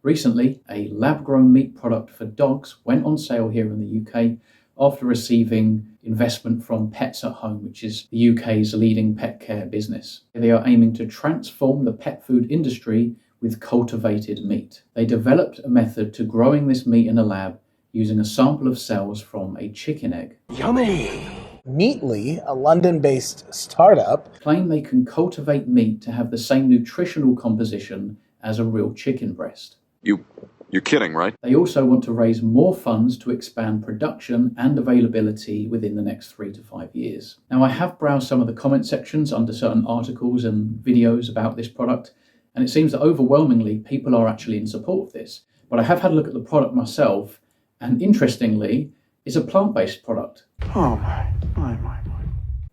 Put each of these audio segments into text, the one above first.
Recently, a lab-grown meat product for dogs went on sale here in the UK after receiving investment from Pets at Home, which is the UK's leading pet care business. They are aiming to transform the pet food industry with cultivated meat. They developed a method to growing this meat in a lab using a sample of cells from a chicken egg. Yummy! Meatly, a London-based startup, Claim they can cultivate meat to have the same nutritional composition as a real chicken breast. You're kidding, right? They also want to raise more funds to expand production and availability within the next 3 to 5 years. Now, I have browsed some of the comment sections under certain articles and videos about this product, and it seems that overwhelmingly people are actually in support of this. But I have had a look at the product myself, and interestingly, it's a plant-based product. oh my.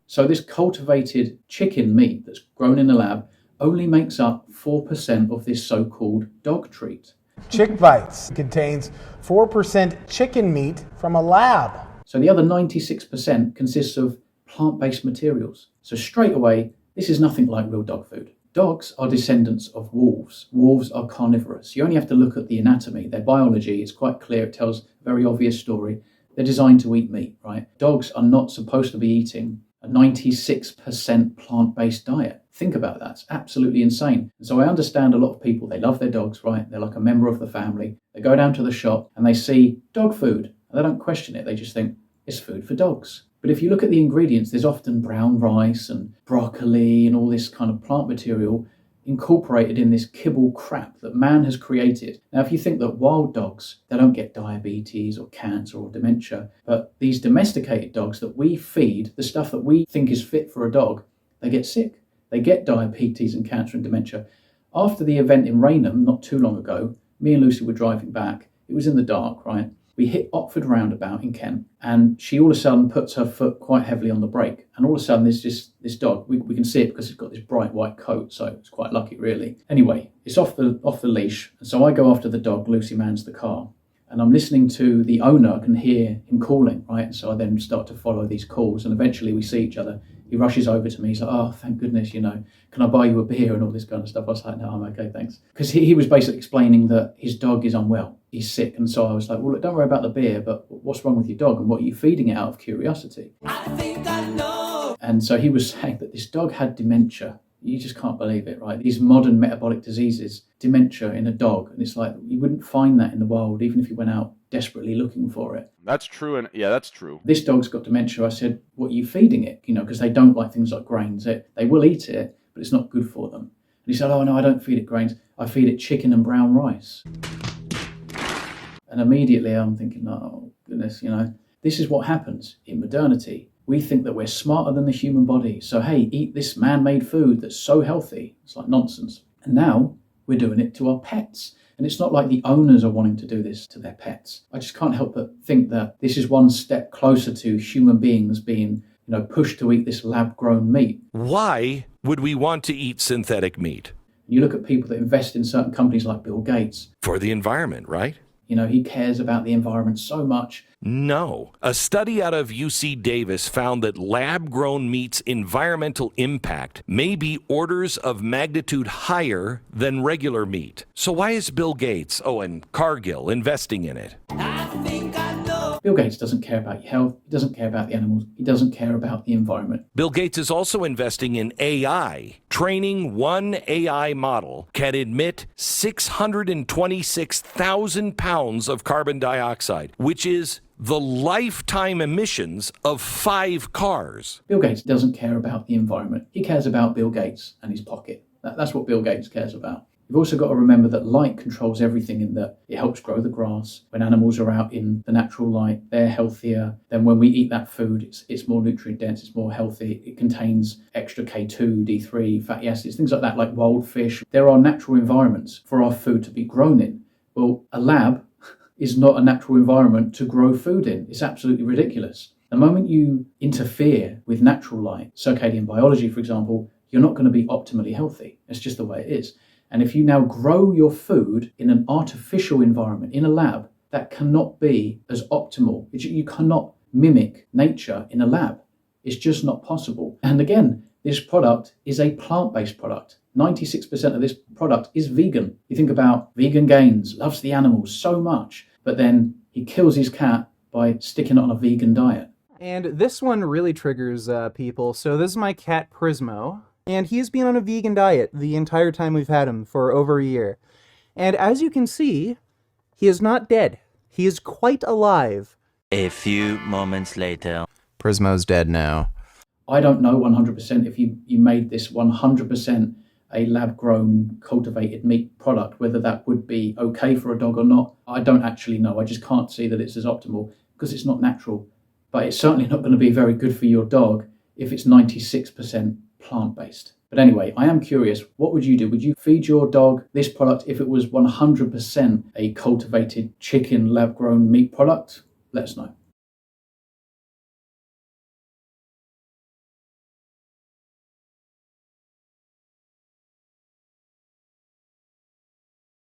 So this cultivated chicken meat that's grown in a lab only makes up 4% of this so-called dog treat. Chick Bites contains 4% chicken meat from a lab. So the other 96% consists of plant-based materials. So straight away, this is nothing like real dog food. Dogs are descendants of wolves. Wolves are carnivorous. You only have to look at the anatomy. Their biology is quite clear. It tells a very obvious story. They're designed to eat meat, right? Dogs are not supposed to be eating a 96% plant-based diet. Think about that. It's absolutely insane. And so I understand a lot of people, they love their dogs, right? They're like a member of the family. They go down to the shop and they see dog food and they don't question it. They just think it's food for dogs. But if you look at the ingredients, there's often brown rice and broccoli and all this kind of plant material incorporated in this kibble crap that man has created. Now, if you think that wild dogs, they don't get diabetes or cancer or dementia, but these domesticated dogs that we feed, the stuff that we think is fit for a dog, they get sick. They get diabetes and cancer and dementia. After the event in Rainham, not too long ago, me and Lucy were driving back. It was in the dark, right? We hit Otford roundabout in Kent, and she all of a sudden puts her foot quite heavily on the brake. And all of a sudden, there's just this dog. We can see it because it's got this bright white coat, so it's quite lucky, really. Anyway, it's off the leash, and so I go after the dog. Lucy mans the car, and I'm listening to the owner. I can hear him calling, right? And so I then start to follow these calls, and eventually we see each other. He rushes over to me. He's like, "Oh, thank goodness, can I buy you a beer?" and all this kind of stuff. I was like, "No, I'm okay, thanks." Because he was basically explaining that his dog is unwell. He's sick. And so I was like, "Well, look, don't worry about the beer, but what's wrong with your dog? And what are you feeding it out of curiosity?" I think I know. And so he was saying that this dog had dementia. You just can't believe it, right? These modern metabolic diseases, dementia in a dog. And it's like, you wouldn't find that in the wild, even if you went out desperately looking for it. That's true. And yeah, that's true. This dog's got dementia. I said, "What are you feeding it?" Because they don't like things like grains. They will eat it, but it's not good for them. And he said, "Oh, no, I don't feed it grains. I feed it chicken and brown rice." And immediately I'm thinking, oh, goodness, this is what happens in modernity. We think that we're smarter than the human body. So, hey, eat this man-made food that's so healthy. It's like nonsense. And now we're doing it to our pets. And it's not like the owners are wanting to do this to their pets. I just can't help but think that this is one step closer to human beings being, pushed to eat this lab-grown meat. Why would we want to eat synthetic meat? You look at people that invest in certain companies like Bill Gates. For the environment, right? He cares about the environment so much. No. A study out of UC Davis found that lab-grown meat's environmental impact may be orders of magnitude higher than regular meat. So why is Bill Gates, and Cargill, investing in it? I think I know. Bill Gates doesn't care about your health. He doesn't care about the animals. He doesn't care about the environment. Bill Gates is also investing in AI. Training one AI model can emit 626,000 pounds of carbon dioxide, which is the lifetime emissions of 5 cars. Bill Gates doesn't care about the environment. He cares about Bill Gates and his pocket. That's what Bill Gates cares about. You've also got to remember that light controls everything, in that it helps grow the grass. When animals are out in the natural light, they're healthier. Then when we eat that food, it's more nutrient dense, it's more healthy. It contains extra K2, D3, fatty acids, things like that, like wild fish. There are natural environments for our food to be grown in. Well, a lab is not a natural environment to grow food in. It's absolutely ridiculous. The moment you interfere with natural light, circadian biology, for example, you're not going to be optimally healthy. It's just the way it is. And if you now grow your food in an artificial environment, in a lab, that cannot be as optimal. You cannot mimic nature in a lab. It's just not possible. And again, this product is a plant-based product. 96% of this product is vegan. You think about Vegan Gains, loves the animals so much, but then he kills his cat by sticking it on a vegan diet. And this one really triggers people. So this is my cat Prismo, and he's been on a vegan diet the entire time we've had him for over a year. And as you can see, he is not dead. He is quite alive. A few moments later. Prismo's dead now. I don't know 100% if you made this 100% a lab-grown, cultivated meat product, whether that would be okay for a dog or not. I don't actually know. I just can't see that it's as optimal because it's not natural. But it's certainly not going to be very good for your dog if it's 96% plant-based. But anyway, I am curious, what would you do? Would you feed your dog this product if it was 100% a cultivated chicken lab-grown meat product? Let us know.